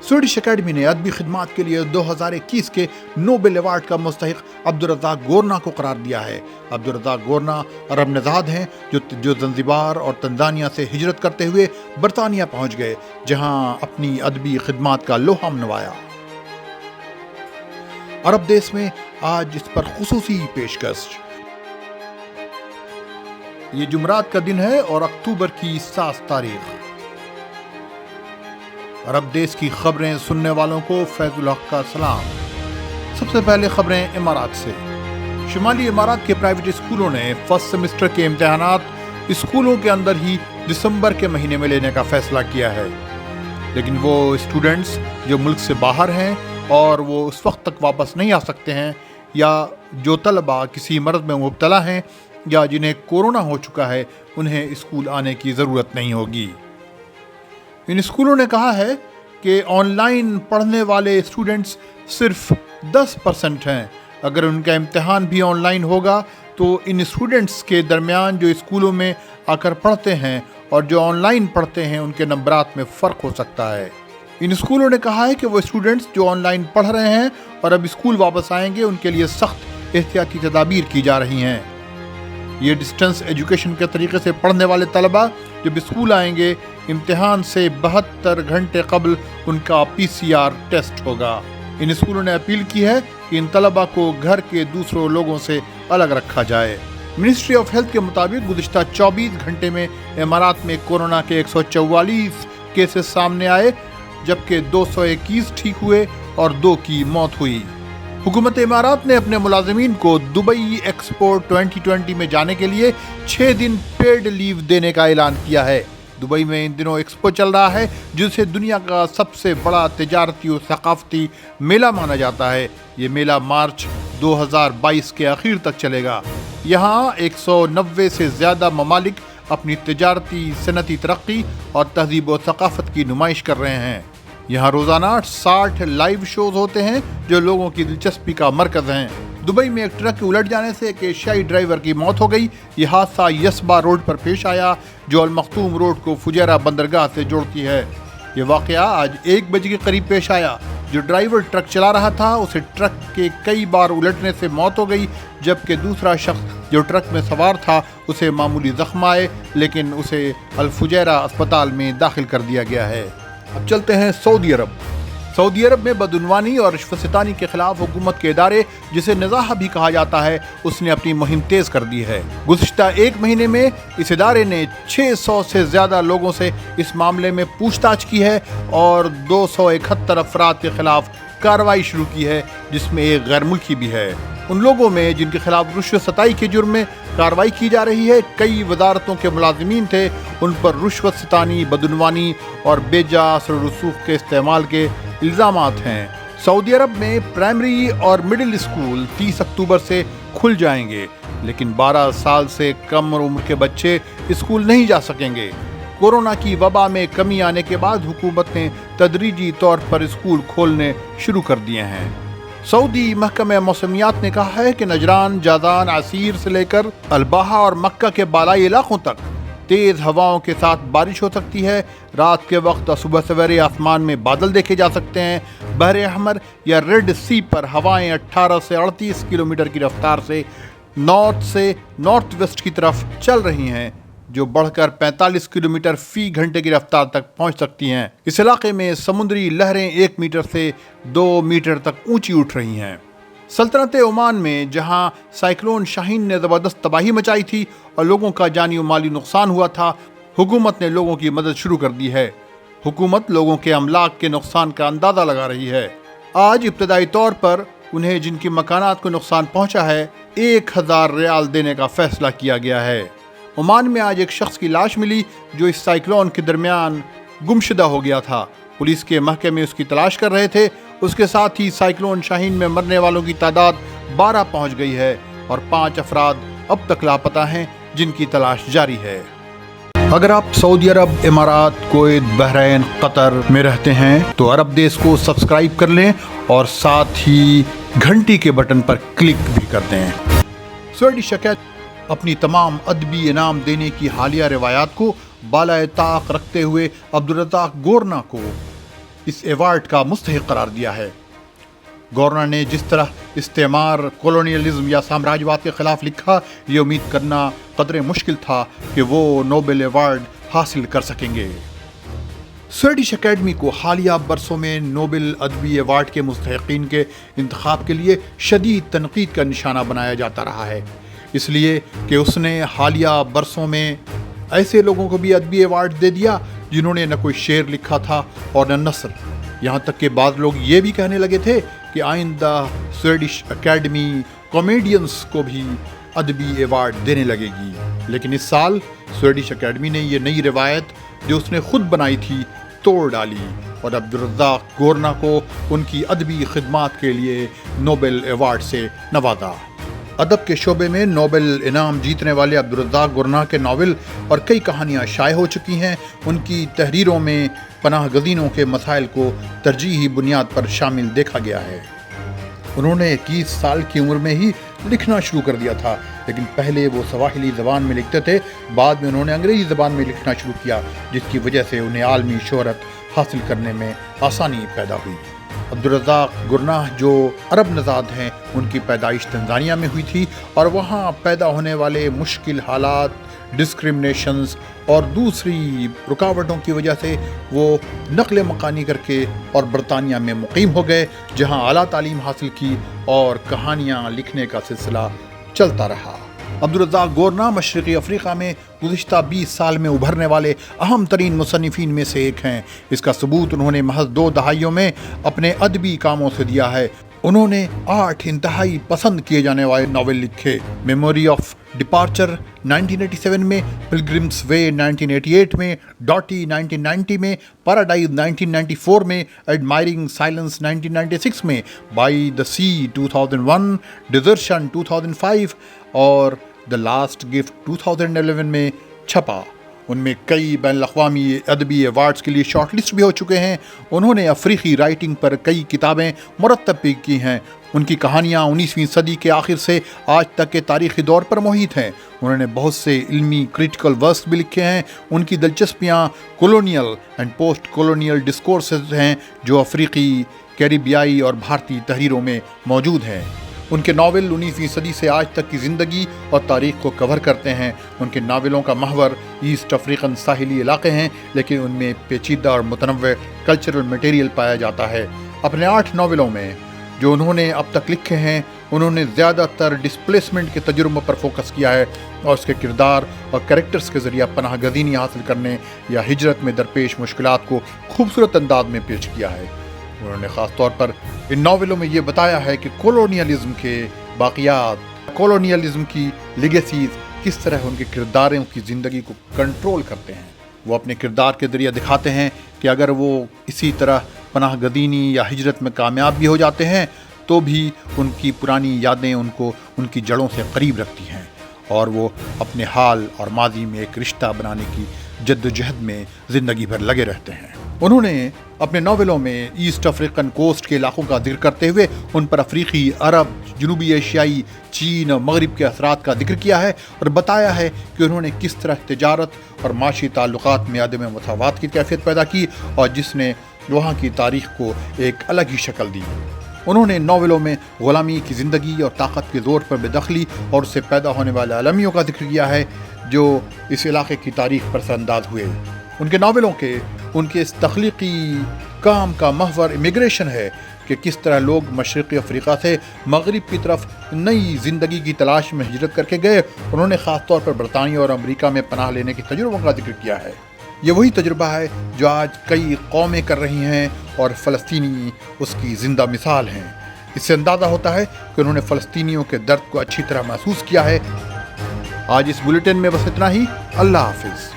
Swedish academy ने अदबी खिदमात के लिए 2021 के नोबेल अवार्ड का मुस्तहिक अब्दुर्रज़ाक गोरना को करार दिया है। अब्दुर्रज़ाक गोरना अरब नज़ाद हैं जो ज़ंज़िबार और तंजानिया से हिजरत करते हुए बरतानिया पहुंच गए, जहां अपनी अदबी खिदमात का लोहा मनवाया। अरब देश में आज इस पर खुसूसी पेशकश। ये जुमरात का दिन है और अक्टूबर की 7 तारीख। अरब देश की खबरें सुनने वालों को फैजुल हक का सलाम। सबसे पहले खबरें इमारात से। शुमाली इमारात के प्राइवेट स्कूलों ने फर्स्ट सेमेस्टर के इम्तिहानात स्कूलों के अंदर ही दिसंबर के महीने में लेने का फैसला किया है, लेकिन वो स्टूडेंट्स जो मुल्क से बाहर हैं और वो उस वक्त तक वापस नहीं आ सकते हैं, या जो तलबा किसी मर्ज में मुब्तला हैं या जिन्हें कोरोना हो चुका है, उन्हें स्कूल आने की ज़रूरत नहीं होगी। इन स्कूलों ने कहा है कि ऑनलाइन पढ़ने वाले स्टूडेंट्स सिर्फ 10% हैं। अगर उनका इम्तिहान भी ऑनलाइन होगा तो इन स्टूडेंट्स के दरमियान जो स्कूलों में आकर पढ़ते हैं और जो ऑनलाइन पढ़ते हैं, उनके नंबरात में फ़र्क हो सकता है। इन स्कूलों ने कहा है कि वो स्टूडेंट्स जो ऑनलाइन पढ़ रहे हैं और अब स्कूल वापस आएंगे, उनके लिए सख्त एहतियाती तदाबीर की जा रही हैं। ये डिस्टेंस एजुकेशन के तरीके से पढ़ने वाले तलबा जब स्कूल आएंगे, इम्तिहान से 72 घंटे कबल उनका PCR टेस्ट होगा। इन स्कूलों ने अपील की है कि इन तलबा को घर के दूसरों लोगों से अलग रखा जाए। मिनिस्ट्री ऑफ हेल्थ के मुताबिक गुज़िश्ता 24 घंटे में इमारात में कोरोना के 144 केसेस सामने आए, जबकि 221 ठीक हुए और 2 की मौत हुई। हुकूमत इमारात ने अपने मुलाजिमीन को दुबई एक्सपो 2020 में जाने के लिए 6 दिन पेड लीव देने का ऐलान किया है। दुबई में इन दिनों एक्सपो चल रहा है, जिसे दुनिया का सबसे बड़ा तिजारती और सकाफती मेला माना जाता है। ये मेला मार्च 2022 के आखिर तक चलेगा। यहाँ 190 से ज़्यादा ममालिक अपनी तिजारती, सनती तरक्की और तहजीब और सकाफत की नुमाइश कर रहे हैं। यहाँ रोज़ाना 60 लाइव शोज होते हैं जो लोगों की दिलचस्पी का मरकज़ हैं। दुबई में एक ट्रक के उलट जाने से एक एशियाई ड्राइवर की मौत हो गई। यह हादसा यसबा रोड पर पेश आया, जो अल मख्तूम रोड को फुजैरा बंदरगाह से जोड़ती है। ये वाक़या आज 1 बजे के करीब पेश आया। जो ड्राइवर ट्रक चला रहा था, उसे ट्रक के कई बार उलटने से मौत हो गई, जबकि दूसरा शख्स जो ट्रक में सवार था, उसे मामूली जख्म आए, लेकिन उसे अल फुजैरा अस्पताल में दाखिल कर दिया गया है। अब चलते हैं सऊदी अरब। सऊदी अरब में बदउनवानी और रिश्वत-सितानी के खिलाफ हुकूमत के इदारे, जिसे निज़ाह भी कहा जाता है, उसने अपनी मुहिम तेज़ कर दी है। गुज़िश्ता 1 महीने में इस इदारे ने 600 से ज़्यादा लोगों से इस मामले में पूछताछ की है और 271 अफराद के खिलाफ कार्रवाई शुरू की है, जिसमें एक गैर मुल्की भी है। उन लोगों में जिनके खिलाफ रुश्वत सताई के जुर्म में कार्रवाई की जा रही है, कई वजारतों के मुलाजिमीन थे। उन पर रुश्वत सितानी, बदउनवानी और बेजा असर रसूख के इस्तेमाल के इल्ज़ामात हैं। सऊदी अरब में प्राइमरी और मिडिल स्कूल 30 अक्टूबर से खुल जाएंगे, लेकिन 12 साल से कम उम्र के बच्चे स्कूल नहीं जा सकेंगे। कोरोना की वबा में कमी आने के बाद हुकूमत ने तदरीजी तौर पर स्कूल खोलने शुरू कर दिए हैं। सऊदी महकमे मौसमियात ने कहा है कि नजरान, जादान, असीर से लेकर अलबाहा और मक्का के बालाई इलाकों तक तेज़ हवाओं के साथ बारिश हो सकती है। रात के वक्त सुबह सवेरे आसमान में बादल देखे जा सकते हैं। बहरे अहमर या रेड सी पर हवाएं 18 से 38 किलोमीटर की रफ्तार से नॉर्थ वेस्ट की तरफ चल रही हैं, जो बढ़कर 45 किलोमीटर फी घंटे की रफ्तार तक पहुंच सकती हैं। इस इलाके में समुद्री लहरें 1 मीटर से 2 मीटर तक ऊंची उठ रही हैं। सल्तनत ओमान में जहां साइक्लोन शाहीन ने ज़बरदस्त तबाही मचाई थी और लोगों का जानी और माली नुकसान हुआ था, हुकूमत ने लोगों की मदद शुरू कर दी है। हुकूमत लोगों के अमलाक के नुकसान का अंदाज़ा लगा रही है। आज इब्तदाई तौर पर उन्हें जिनकी मकानात को नुकसान पहुंचा है, 1000 रियाल देने का फैसला किया गया है। ओमान में आज एक शख्स की लाश मिली जो इस साइक्लोन के दरमियान गुमशुदा हो गया था। पुलिस के महकमे उसकी तलाश कर रहे थे। उसके साथ ही साइक्लोन शाहीन में मरने वालों की तादाद 12 पहुंच गई है और 5 अफराद अब तक लापता हैं, जिनकी तलाश जारी है। अगर आप सऊदी अरब, इमारात, कुवैत, बहरीन, कतर में रहते हैं तो अरब देश को सब्सक्राइब कर लें और साथ ही घंटी के बटन पर क्लिक भी कर दें। स्वीडिश एकेडमी अपनी तमाम अदबी इनाम देने की हालिया रिवायात को बालाए ताक रखते हुए अब्दुर्रज़ाक गोरना को اس ایوارڈ کا مستحق قرار دیا ہے۔ گورنا نے جس طرح استعمار، کولونیلزم یا سامراجواد کے خلاف لکھا، یہ امید کرنا قدرے مشکل تھا کہ وہ نوبل ایوارڈ حاصل کر سکیں گے۔ سویڈش اکیڈمی کو حالیہ برسوں میں نوبل ادبی ایوارڈ کے مستحقین کے انتخاب کے لیے شدید تنقید کا نشانہ بنایا جاتا رہا ہے، اس لیے کہ اس نے حالیہ برسوں میں ایسے لوگوں کو بھی ادبی ایوارڈ دے دیا جنہوں نے نہ کوئی شعر لکھا تھا اور نہ نثر، یہاں تک کہ بعض لوگ یہ بھی کہنے لگے تھے کہ آئندہ سویڈش اکیڈمی کامیڈینز کو بھی ادبی ایوارڈ دینے لگے گی۔ لیکن اس سال سویڈش اکیڈمی نے یہ نئی روایت جو اس نے خود بنائی تھی توڑ ڈالی اور عبدالرزاق گورنا کو ان کی ادبی خدمات کے لیے نوبل ایوارڈ سے نوازا۔ ادب کے شعبے میں نوبل انعام جیتنے والے عبدالرزاق گورنا کے ناول اور کئی کہانیاں شائع ہو چکی ہیں۔ ان کی تحریروں میں پناہ گزینوں کے مسائل کو ترجیحی بنیاد پر شامل دیکھا گیا ہے۔ انہوں نے 21 سال کی عمر میں ہی لکھنا شروع کر دیا تھا، لیکن پہلے وہ سواحلی زبان میں لکھتے تھے، بعد میں انہوں نے انگریزی زبان میں لکھنا شروع کیا، جس کی وجہ سے انہیں عالمی شہرت حاصل کرنے میں آسانی پیدا ہوئی۔ عبدالرزاق گورنا جو عرب نژاد ہیں، ان کی پیدائش تنزانیہ میں ہوئی تھی اور وہاں پیدا ہونے والے مشکل حالات، ڈسکرمنیشنز اور دوسری رکاوٹوں کی وجہ سے وہ نقل مکانی کر کے اور برطانیہ میں مقیم ہو گئے، جہاں اعلیٰ تعلیم حاصل کی اور کہانیاں لکھنے کا سلسلہ چلتا رہا۔ عبدالرزاق گورنا مشرقی افریقہ میں گزشتہ 20 سال میں ابھرنے والے اہم ترین مصنفین میں سے ایک ہیں۔ اس کا ثبوت انہوں نے محض 2 دہائیوں میں اپنے ادبی کاموں سے دیا ہے۔ انہوں نے 8 انتہائی پسند کیے جانے والے ناول لکھے: میموری آف ڈپارچر 1987 میں، پلگرمز وے 1988 میں، ڈاٹی 1990 میں، پیراڈائز 1994 میں، ایڈمائرنگ سائلنس 1996 میں، بائی دا سی 2001، ڈیزرشن 2005 اور دا لاسٹ گفٹ 2011 میں چھپا۔ ان میں کئی بین الاقوامی ادبی ایوارڈز کے لیے شارٹ لسٹ بھی ہو چکے ہیں۔ انہوں نے افریقی رائٹنگ پر کئی کتابیں مرتب بھی کی ہیں۔ ان کی کہانیاں 19ویں صدی کے آخر سے آج تک کے تاریخی دور پر محیط ہیں۔ انہوں نے بہت سے علمی کریٹیکل ورکس بھی لکھے ہیں۔ ان کی دلچسپیاں colonial and post colonial discourses ہیں جو افریقی، کیریبیائی اور بھارتی تحریروں میں موجود ہیں۔ ان کے ناول 19ویں صدی سے آج تک کی زندگی اور تاریخ کو کور کرتے ہیں۔ ان کے ناولوں کا محور ایسٹ افریقن ساحلی علاقے ہیں، لیکن ان میں پیچیدہ اور متنوع کلچرل مٹیریل پایا جاتا ہے۔ اپنے 8 ناولوں میں جو انہوں نے اب تک لکھے ہیں، انہوں نے زیادہ تر ڈسپلیسمنٹ کے تجربوں پر فوکس کیا ہے اور اس کے کردار اور کریکٹرز کے ذریعہ پناہ گزینی حاصل کرنے یا ہجرت میں درپیش مشکلات کو خوبصورت انداز میں پیش کیا ہے۔ انہوں نے خاص طور پر ان ناولوں میں یہ بتایا ہے کہ کولونیلزم کے باقیات، کولونیلزم کی لیگیسیز کس طرح ان کے کرداروں کی زندگی کو کنٹرول کرتے ہیں۔ وہ اپنے کردار کے ذریعے دکھاتے ہیں کہ اگر وہ اسی طرح پناہ گزینی یا ہجرت میں کامیاب بھی ہو جاتے ہیں تو بھی ان کی پرانی یادیں ان کو ان کی جڑوں سے قریب رکھتی ہیں اور وہ اپنے حال اور ماضی میں ایک رشتہ بنانے کی جدوجہد میں زندگی بھر لگے رہتے ہیں۔ انہوں نے اپنے ناولوں میں ایسٹ افریقن کوسٹ کے علاقوں کا ذکر کرتے ہوئے ان پر افریقی، عرب، جنوبی ایشیائی، چین اور مغرب کے اثرات کا ذکر کیا ہے اور بتایا ہے کہ انہوں نے کس طرح تجارت اور معاشی تعلقات میں عدم مساوات کی کیفیت پیدا کی اور جس نے وہاں کی تاریخ کو ایک الگ ہی شکل دی۔ انہوں نے ناولوں میں غلامی کی زندگی اور طاقت کے زور پر بے دخلی اور اس سے پیدا ہونے والے المیوں کا ذکر کیا ہے جو اس علاقے کی تاریخ پر اثر انداز ہوئے۔ ان کے ناولوں کے ان کے اس تخلیقی کام کا محور امیگریشن ہے کہ کس طرح لوگ مشرقی افریقہ سے مغرب کی طرف نئی زندگی کی تلاش میں ہجرت کر کے گئے۔ انہوں نے خاص طور پر برطانیہ اور امریکہ میں پناہ لینے کے تجربوں کا ذکر کیا ہے۔ یہ وہی تجربہ ہے جو آج کئی قومیں کر رہی ہیں اور فلسطینی اس کی زندہ مثال ہیں۔ اس سے اندازہ ہوتا ہے کہ انہوں نے فلسطینیوں کے درد کو اچھی طرح محسوس کیا ہے۔ آج اس بلیٹن میں بس اتنا ہی۔ اللہ حافظ۔